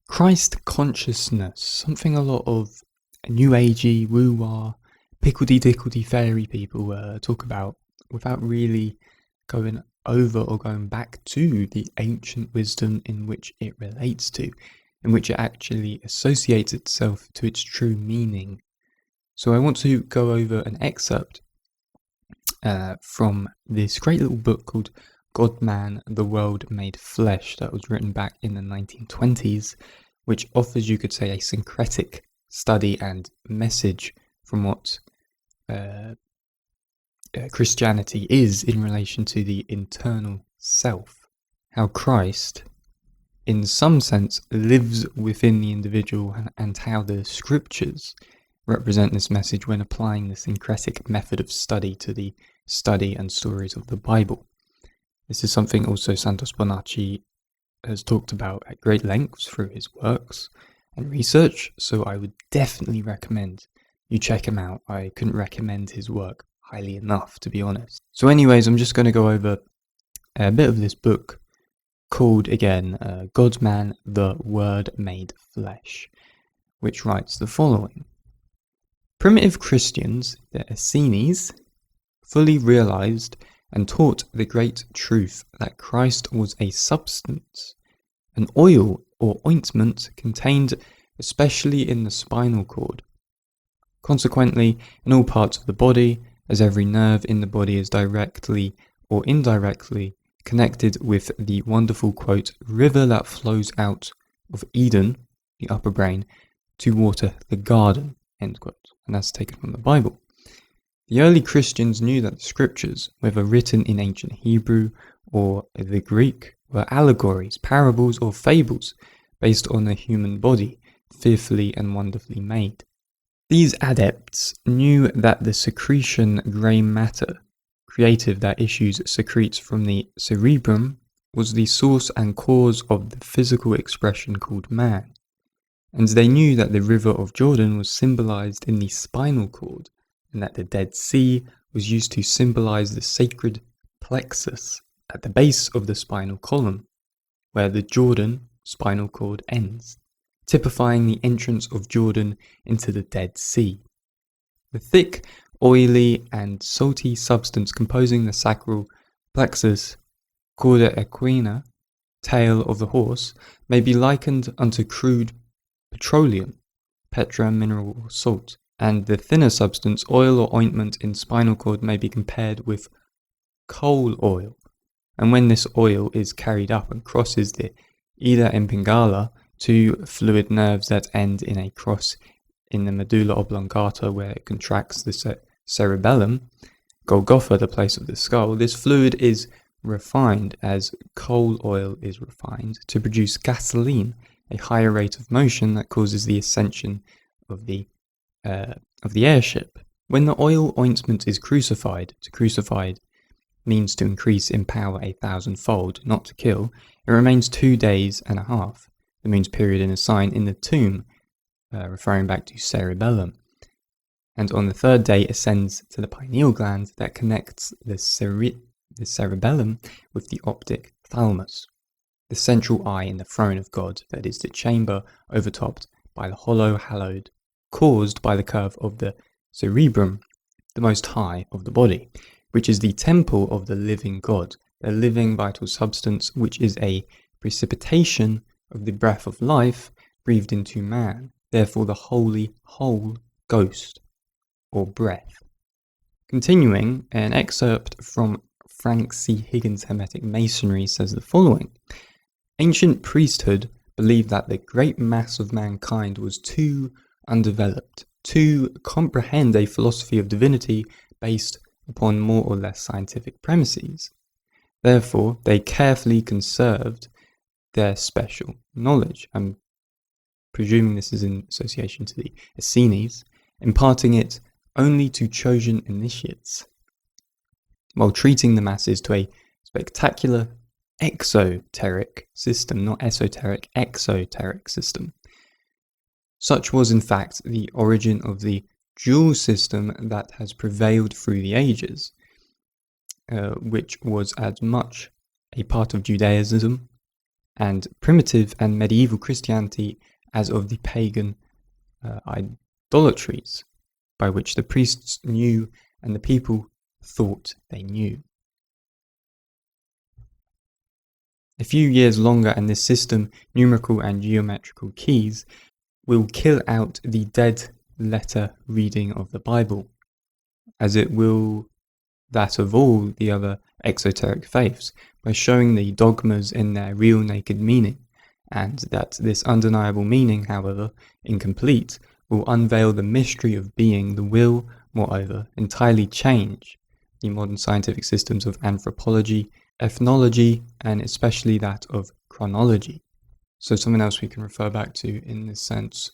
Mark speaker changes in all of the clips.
Speaker 1: Christ consciousness, something a lot of new agey, woo-wah, pickledy-dickledy fairy people talk about without really going over or going back to the ancient wisdom in which it relates to, in which it actually associates itself to its true meaning. So I want to go over an excerpt from this great little book called God, Man, the World Made Flesh that was written back in the 1920s, which offers, you could say, a syncretic study and message from what Christianity is in relation to the internal self. How Christ, in some sense, lives within the individual, and how the scriptures represent this message when applying the syncretic method of study to the study and stories of the Bible. This is something also Santos Bonacci has talked about at great lengths through his works and research, so I would definitely recommend you check him out. I couldn't recommend his work highly enough, to be honest. So anyways, I'm just going to go over a bit of this book called, again, God, Man, the Word Made Flesh, which writes the following. Primitive Christians, the Essenes, fully realized and taught the great truth that Christ was a substance, an oil or ointment contained especially in the spinal cord. Consequently, in all parts of the body, as every nerve in the body is directly or indirectly connected with the wonderful, quote, river that flows out of Eden, the upper brain, to water the garden, end quote. And that's taken from the Bible. The early Christians knew that the scriptures, whether written in ancient Hebrew or the Greek, were allegories, parables, or fables based on the human body, fearfully and wonderfully made. These adepts knew that the secretion grey matter, creative that issues secretes from the cerebrum, was the source and cause of the physical expression called man. And they knew that the river of Jordan was symbolized in the spinal cord, and that the Dead Sea was used to symbolize the sacred plexus at the base of the spinal column, where the Jordan spinal cord ends, typifying the entrance of Jordan into the Dead Sea. The thick, oily, and salty substance composing the sacral plexus, cauda equina, tail of the horse, may be likened unto crude petroleum, petra, mineral or salt, and the thinner substance, oil or ointment in spinal cord, may be compared with coal oil. And when this oil is carried up and crosses the ida impingala, two fluid nerves that end in a cross in the medulla oblongata where it contracts the cerebellum, Golgotha, the place of the skull, this fluid is refined as coal oil is refined to produce gasoline, a higher rate of motion that causes the ascension of the airship. When the oil ointment is crucified, to crucified means to increase in power 1,000-fold, not to kill, it remains 2 days and a half, the moon's period in a sign, in the tomb, referring back to cerebellum. And on the third day ascends to the pineal gland that connects the cerebellum with the optic thalamus, the central eye in the throne of God, that is the chamber overtopped by the hollow hallowed, caused by the curve of the cerebrum, the most high of the body, which is the temple of the living God, the living vital substance, which is a precipitation of the breath of life breathed into man, therefore the holy whole ghost, or breath. Continuing, an excerpt from Frank C. Higgins' Hermetic Masonry says the following. Ancient priesthood believed that the great mass of mankind was too undeveloped to comprehend a philosophy of divinity based upon more or less scientific premises. Therefore, they carefully conserved their special knowledge. I'm presuming this is in association to the Essenes, imparting it only to chosen initiates, while treating the masses to a spectacular exoteric system, not esoteric, exoteric system. Such was in fact the origin of the dual system that has prevailed through the ages, which was as much a part of Judaism and primitive and medieval Christianity as of the pagan idolatries, by which the priests knew and the people thought they knew. A few years longer and this system, numerical and geometrical keys, will kill out the dead letter reading of the Bible, as it will that of all the other exoteric faiths, by showing the dogmas in their real naked meaning, and that this undeniable meaning, however incomplete, will unveil the mystery of being, the will, moreover, entirely change the modern scientific systems of anthropology, ethnology, and especially that of chronology. So something else we can refer back to in this sense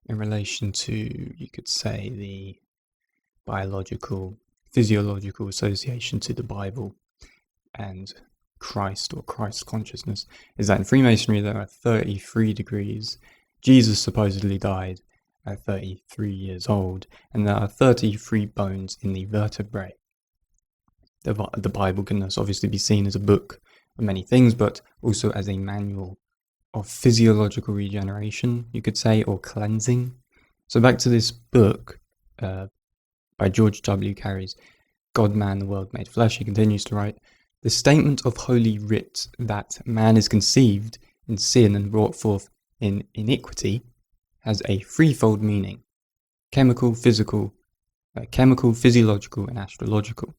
Speaker 1: in relation to, you could say, the biological, physiological association to the Bible and Christ or Christ consciousness is that in Freemasonry there are 33 degrees. Jesus supposedly died at 33 years old, and there are 33 bones in the vertebrae. The Bible can thus obviously be seen as a book of many things, but also as a manual of physiological regeneration, you could say, or cleansing. So back to this book by George W. Carey's God, Man, the World Made Flesh, he continues to write, "The statement of Holy Writ that man is conceived in sin and brought forth in iniquity has a threefold meaning: chemical, physiological, and astrological.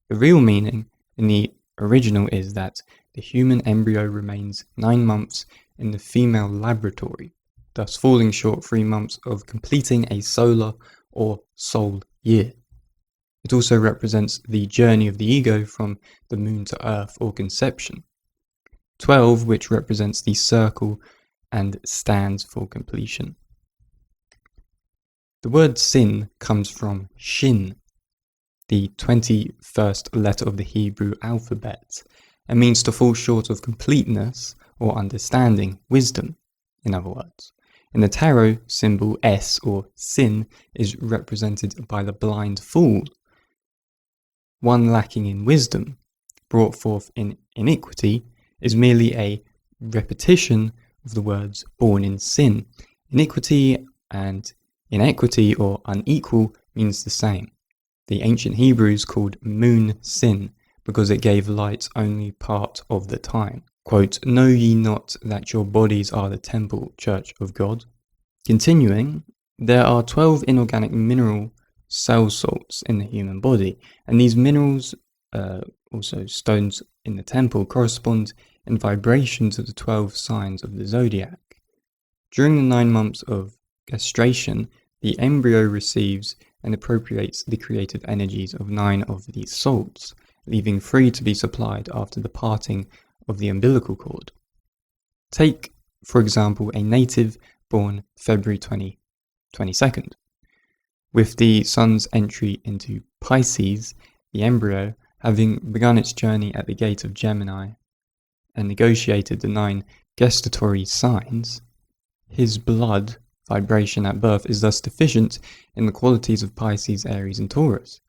Speaker 1: The real meaning in the original is that the human embryo remains 9 months in the female laboratory, thus falling short 3 months of completing a solar or soul year. It also represents the journey of the ego from the moon to earth, or conception. 12, which represents the circle and stands for completion." The word sin comes from shin, the 21st letter of the Hebrew alphabet, and means to fall short of completeness or understanding, wisdom, in other words. In the tarot, symbol S, or sin, is represented by the blind fool, one lacking in wisdom, brought forth in iniquity, is merely a repetition of the words born in sin. Iniquity and inequity, or unequal, means the same. The ancient Hebrews called moon sin because it gave light only part of the time. Quote, "Know ye not that your bodies are the temple, church of God?" Continuing, there are 12 inorganic mineral cell salts in the human body, and these minerals, also stones in the temple, correspond in vibration to the 12 signs of the zodiac. During the 9 months of gestation, the embryo receives and appropriates the creative energies of 9 of these salts, leaving 3 to be supplied after the parting of the umbilical cord. Take, for example, a native born February 22nd. With the sun's entry into Pisces, the embryo, having begun its journey at the gate of Gemini and negotiated the 9 gestatory signs, his blood vibration at birth is thus deficient in the qualities of Pisces, Aries, and Taurus,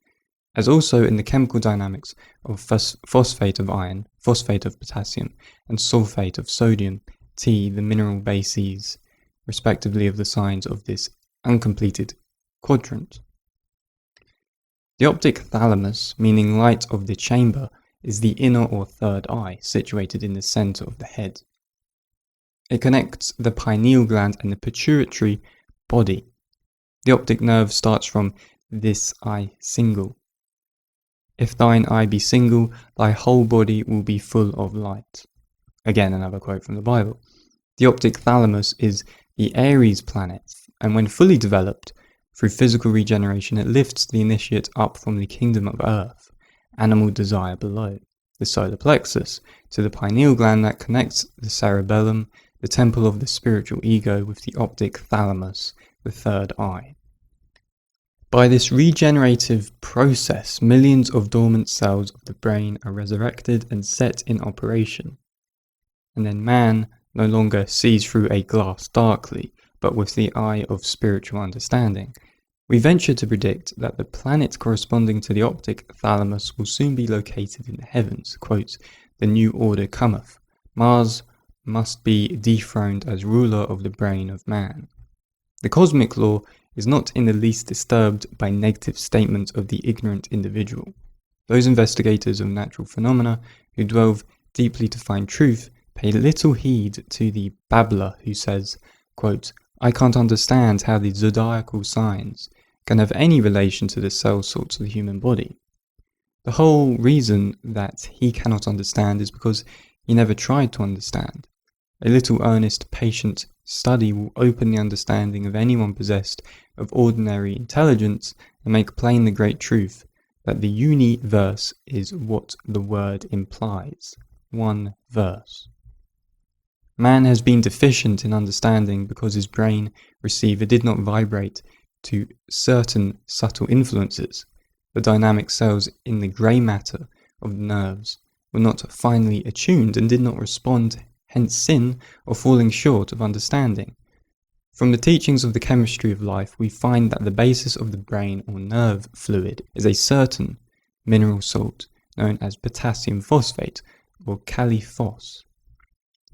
Speaker 1: as also in the chemical dynamics of phosphate of iron, phosphate of potassium, and sulfate of sodium, T, the mineral bases, respectively, of the signs of this uncompleted quadrant. The optic thalamus, meaning light of the chamber, is the inner or third eye, situated in the center of the head. It connects the pineal gland and the pituitary body. The optic nerve starts from this eye single. "If thine eye be single, thy whole body will be full of light." Again, another quote from the Bible. The optic thalamus is the Aries planet, and when fully developed, through physical regeneration, it lifts the initiate up from the kingdom of earth, animal desire below, the solar plexus, to the pineal gland that connects the cerebellum, the temple of the spiritual ego, with the optic thalamus, the third eye. By this regenerative process, millions of dormant cells of the brain are resurrected and set in operation. And then man no longer sees through a glass darkly, but with the eye of spiritual understanding. We venture to predict that the planet corresponding to the optic thalamus will soon be located in the heavens. Quote, "The new order cometh. Mars must be dethroned as ruler of the brain of man. The cosmic law is not in the least disturbed by negative statements of the ignorant individual. Those investigators of natural phenomena who delve deeply to find truth pay little heed to the babbler who says, quote, "I can't understand how the zodiacal signs can have any relation to the cell sorts of the human body." The whole reason that he cannot understand is because he never tried to understand. A little earnest, patient study will open the understanding of anyone possessed of ordinary intelligence and make plain the great truth that the universe is what the word implies. One verse. Man has been deficient in understanding because his brain receiver did not vibrate to certain subtle influences. The dynamic cells in the grey matter of the nerves were not finely attuned and did not respond, hence sin or falling short of understanding. From the teachings of the chemistry of life, we find that the basis of the brain or nerve fluid is a certain mineral salt known as potassium phosphate or kaliphos.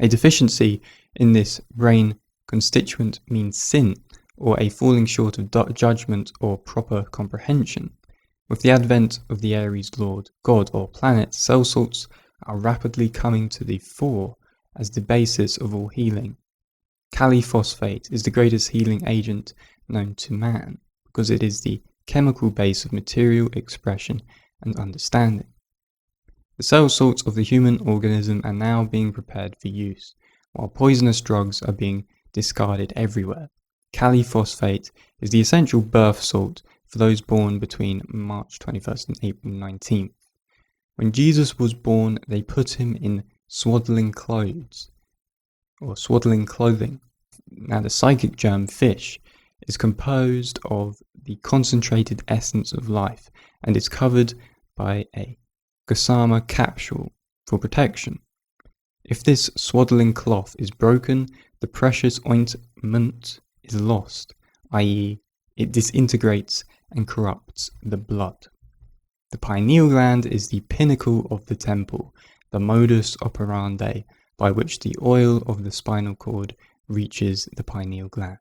Speaker 1: A deficiency in this brain constituent means sin or a falling short of judgment or proper comprehension. With the advent of the Aries Lord, God or planet, cell salts are rapidly coming to the fore as the basis of all healing. Kaliphosphate is the greatest healing agent known to man because it is the chemical base of material expression and understanding. The cell salts of the human organism are now being prepared for use, while poisonous drugs are being discarded everywhere. Kaliphosphate is the essential birth salt for those born between March 21st and April 19th. When Jesus was born, they put him in swaddling clothes, or swaddling clothing. Now, the psychic germ fish is composed of the concentrated essence of life and is covered by a gossamer capsule for protection. If this swaddling cloth is broken, the precious ointment is lost, i.e., it disintegrates and corrupts the blood. The pineal gland is the pinnacle of the temple, the modus operandi by which the oil of the spinal cord reaches the pineal gland.